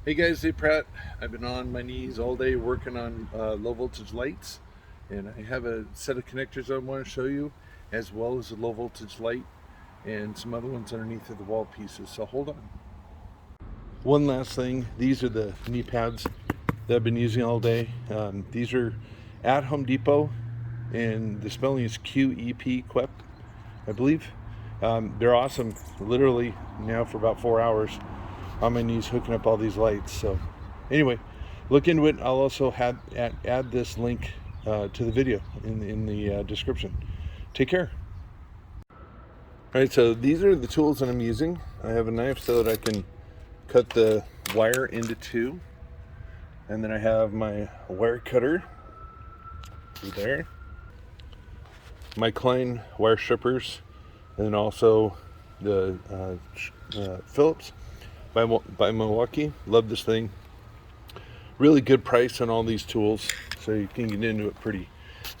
Hey guys, Dave Pratt. I've been on my knees all day working on low voltage lights, and I have a set of connectors I want to show you, as well as a low voltage light and some other ones underneath of the wall pieces. So hold on. One last thing, these are the knee pads that I've been using all day. These are at Home Depot, and the spelling is QEP, Quep, I believe. They're awesome. Literally now for about 4 hours on my knees hooking up all these lights. So anyway, look into it. I'll also add this link to the video in the description. Take care. All right, so these are the tools that I'm using. I have a knife so that I can cut the wire into two, and then I have my wire cutter through there, my Klein wire strippers, and then also the Phillips by Milwaukee. Love this thing. Really good price on all these tools, so you can get into it pretty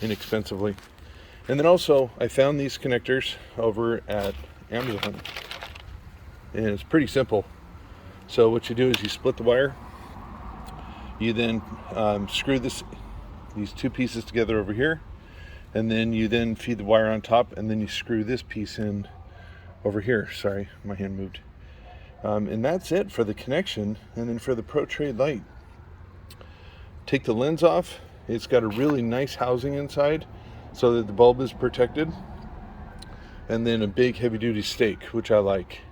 inexpensively. And then also, I found these connectors over at Amazon, and it's pretty simple. So what you do is you split the wire. You then screw these two pieces together over here, and then you then feed the wire on top, and then you screw this piece in over here. Sorry, my hand moved. And that's it for the connection. And then for the Pro Trade light, take the lens off. It's got a really nice housing inside so that the bulb is protected, and then a big heavy duty stake, which I like,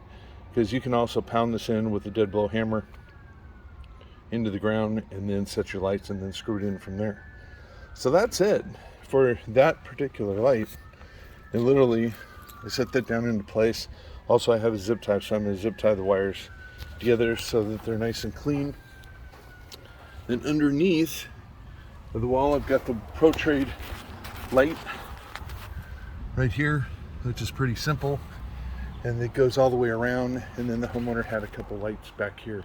because you can also pound this in with a dead blow hammer into the ground and then set your lights and then screw it in from there. So that's it for that particular light. And literally I set that down into place. Also, I have a zip tie, so I'm going to zip tie the wires together so that they're nice and clean. Then underneath of the wall, I've got the Pro Trade light right here, which is pretty simple, and it goes all the way around. And then the homeowner had a couple lights back here,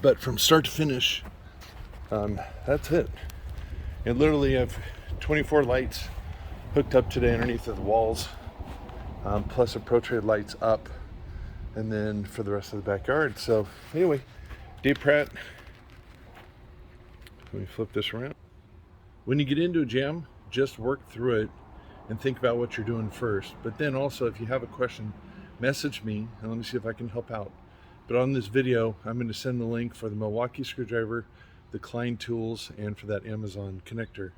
but from start to finish, that's it. And literally I have 24 lights hooked up today underneath of the walls, plus a Pro Trade lights up, and then for the rest of the backyard. So anyway, Dave Pratt. Let me flip this around. When you get into a jam, just work through it and think about what you're doing first. But then also, if you have a question, message me and let me see if I can help out. But on this video, I'm going to send the link for the Milwaukee screwdriver, the Klein tools, and for that Amazon connector.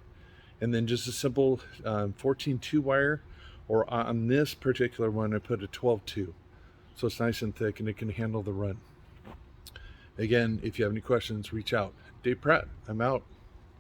And then just a simple 14-2 wire, or on this particular one, I put a 12-2. So it's nice and thick and it can handle the run. Again, if you have any questions, reach out. Dave Pratt, I'm out.